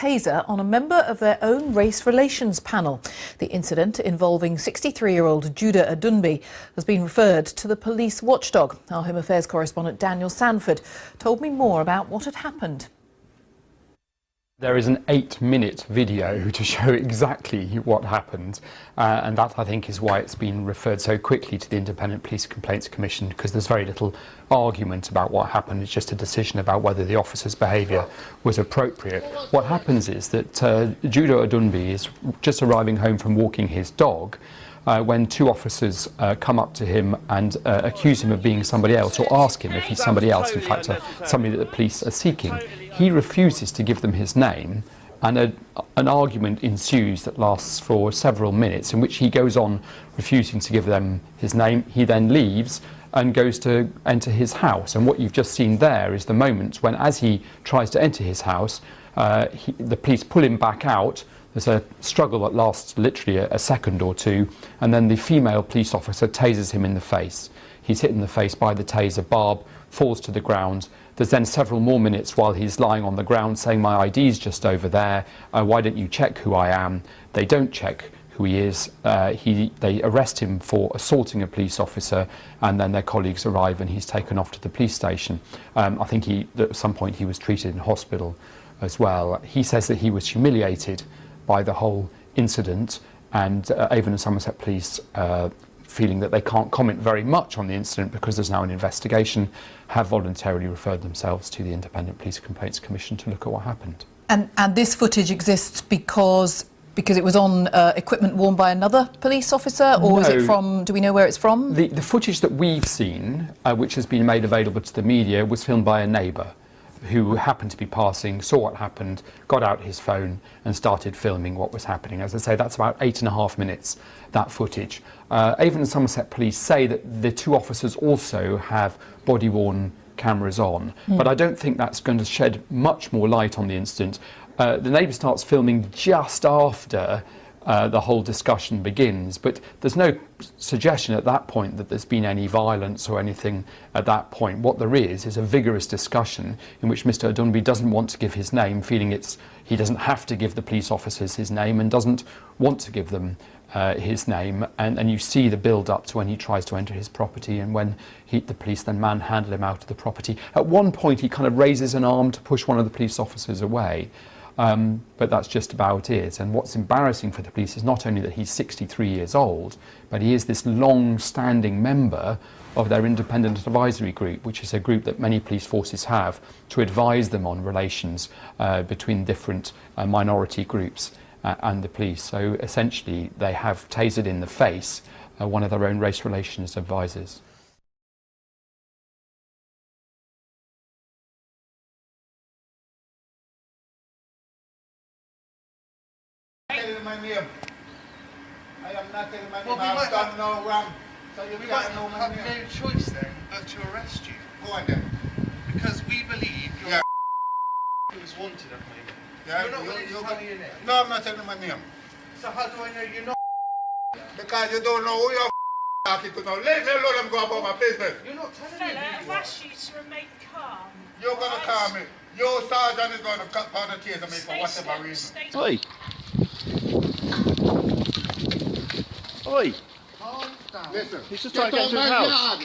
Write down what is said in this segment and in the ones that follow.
Taser on a member of their own race relations panel. The incident, involving 63-year-old Judah Adunbi, has been referred to the police watchdog. Our Home Affairs correspondent Daniel Sanford told me more about what had happened. There is an 8-minute video to show exactly what happened, and that, I think, is why it's been referred so quickly to the Independent Police Complaints Commission, because there's very little argument about what happened. It's just a decision about whether the officer's behaviour was appropriate. What happens is that Judah Adunbi is just arriving home from walking his dog when two officers come up to him and accuse him of being somebody else, or ask him if he's somebody else, in fact somebody that the police are seeking. He refuses to give them his name, and an argument ensues that lasts for several minutes, in which he goes on refusing to give them his name. He then leaves and goes to enter his house, and what you've just seen there is the moment when, as he tries to enter his house, the police pull him back out. There's a struggle that lasts literally a second or two, and then the female police officer tasers him in the face. He's hit in the face by the taser barb, falls to the ground. There's then several more minutes while he's lying on the ground saying, "My ID's just over there, why don't you check who I am?" They don't check who he is. They arrest him for assaulting a police officer, and then their colleagues arrive and he's taken off to the police station. I think at some point he was treated in hospital as well. He says that he was humiliated by the whole incident, and Avon and Somerset Police, feeling that they can't comment very much on the incident because there's now an investigation, have voluntarily referred themselves to the Independent Police Complaints Commission to look at what happened. And this footage exists because it was on equipment worn by another police officer, or no, is it from, do we know where it's from? The footage that we've seen, which has been made available to the media, was filmed by a neighbour who happened to be passing, saw what happened, got out his phone and started filming what was happening. As I say, that's about 8.5 minutes, that footage. Avon and Somerset Police say that the two officers also have body-worn cameras on, but I don't think that's going to shed much more light on the incident. The neighbour starts filming just after the whole discussion begins, but there's no suggestion at that point that there's been any violence or anything at that point. What there is a vigorous discussion in which Mr. Adunbi doesn't want to give his name, feeling he doesn't have to give the police officers his name and doesn't want to give them his name, and you see the build up to when he tries to enter his property and when the police then manhandle him out of the property. At one point he kind of raises an arm to push one of the police officers away. But that's just about it. And what's embarrassing for the police is not only that he's 63 years old, but he is this long-standing member of their independent advisory group, which is a group that many police forces have to advise them on relations between different minority groups and the police. So essentially they have tasered in the face one of their own race relations advisors. My name. I am not telling my name. I've done no wrong. So you can't know my name. We have no choice then but to arrest you. Go on then. Because we believe you're who is wanted at the moment. Yeah, you're not willing to tell me your name. No, I'm not telling my name. So how do I know you're not? Because you don't know who you're talking to now. Let me alone and go about my business. You're not telling me. I've asked you to remain calm. You're going to calm me. Your sergeant is going to cut down the taser me for whatever reason. Oi. Oi! Listen. He's just trying to get into his house.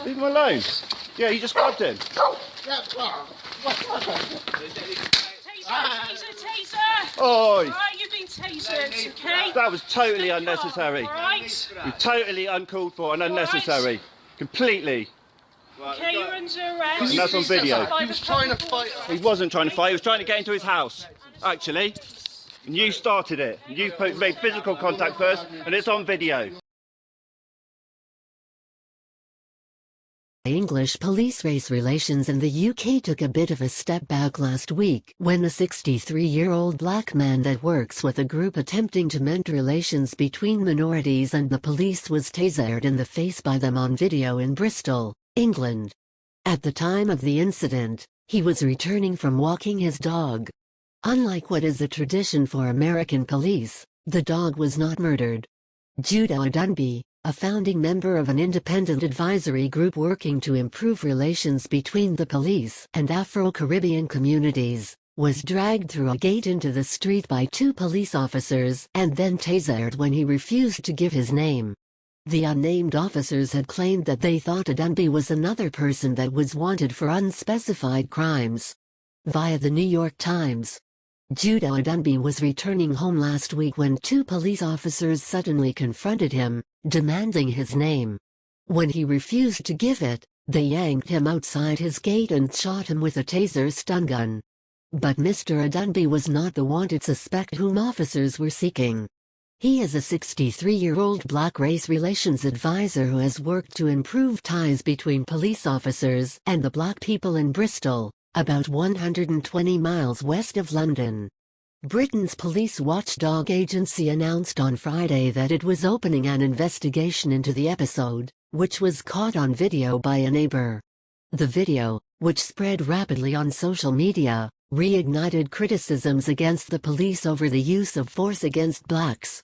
Leave him alone. Yeah, you just grabbed him. Taser! Oi! Alright, you've been tasered, okay? That was totally unnecessary. Alright? You're totally uncalled for and unnecessary. Completely. Okay, you're under arrest. And that's on video. He was trying to fight. He wasn't trying to fight, he was trying to get into his house, actually. And you started it. You made physical contact first, and it's on video. English police race relations in the UK took a bit of a step back last week when a 63-year-old black man that works with a group attempting to mend relations between minorities and the police was tasered in the face by them on video in Bristol, England. At the time of the incident, he was returning from walking his dog. Unlike what is the tradition for American police, the dog was not murdered. Judah Adunbi, a founding member of an independent advisory group working to improve relations between the police and Afro-Caribbean communities, was dragged through a gate into the street by 2 police officers and then tasered when he refused to give his name. The unnamed officers had claimed that they thought Adunbi was another person that was wanted for unspecified crimes. Via the New York Times, Judah Adunbi was returning home last week when 2 police officers suddenly confronted him, demanding his name. When he refused to give it, they yanked him outside his gate and shot him with a taser stun gun. But Mr. Adunbi was not the wanted suspect whom officers were seeking. He is a 63-year-old black race relations advisor who has worked to improve ties between police officers and the black people in Bristol, about 120 miles west of London. Britain's police watchdog agency announced on Friday that it was opening an investigation into the episode, which was caught on video by a neighbor. The video, which spread rapidly on social media, reignited criticisms against the police over the use of force against blacks.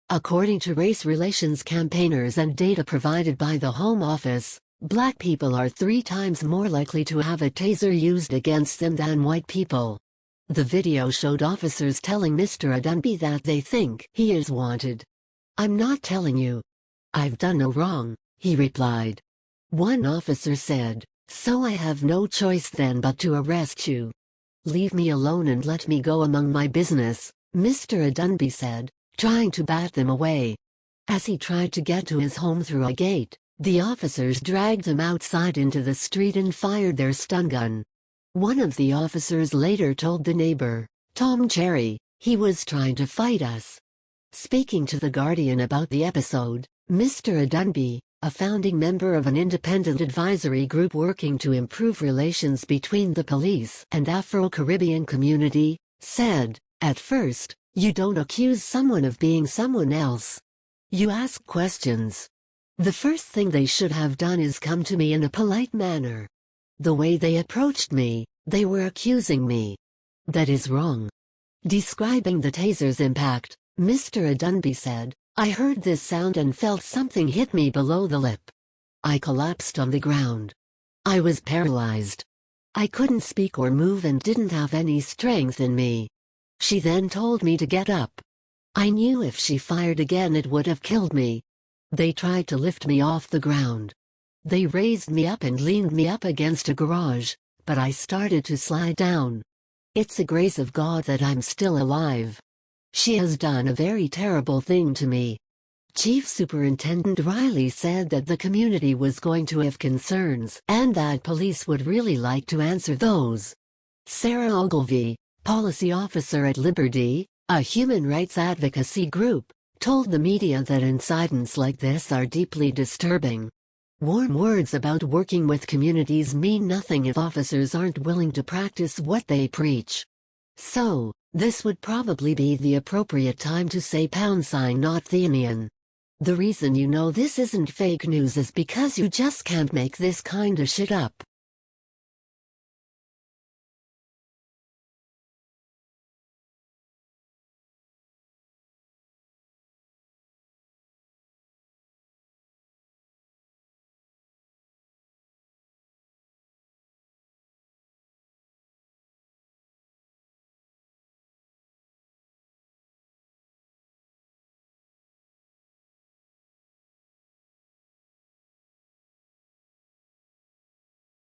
According to race relations campaigners and data provided by the Home Office, black people are 3 times more likely to have a taser used against them than white people. The video showed officers telling Mr. Adunbi that they think he is wanted. "I'm not telling you. I've done no wrong," he replied. One officer said, "So I have no choice then but to arrest you. Leave me alone and let me go among my business," Mr. Adunbi said, trying to bat them away. As he tried to get to his home through a gate, the officers dragged him outside into the street and fired their stun gun. One of the officers later told the neighbor, Tom Cherry, "He was trying to fight us." Speaking to The Guardian about the episode, Mr. Adunbi, a founding member of an independent advisory group working to improve relations between the police and Afro-Caribbean community, said, "At first, you don't accuse someone of being someone else. You ask questions. The first thing they should have done is come to me in a polite manner. The way they approached me, they were accusing me. That is wrong." Describing the taser's impact, Mr. Adunbi said, "I heard this sound and felt something hit me below the lip. I collapsed on the ground. I was paralyzed. I couldn't speak or move and didn't have any strength in me. She then told me to get up. I knew if she fired again it would have killed me. They tried to lift me off the ground. They raised me up and leaned me up against a garage, but I started to slide down. It's a grace of God that I'm still alive. She has done a very terrible thing to me." Chief Superintendent Riley said that the community was going to have concerns and that police would really like to answer those. Sarah Ogilvie, policy officer at Liberty, a human rights advocacy group, told the media that incidents like this are deeply disturbing. "Warm words about working with communities mean nothing if officers aren't willing to practice what they preach. So, this would probably be the appropriate time to say # not Thenian. The reason you know this isn't fake news is because you just can't make this kinda shit up."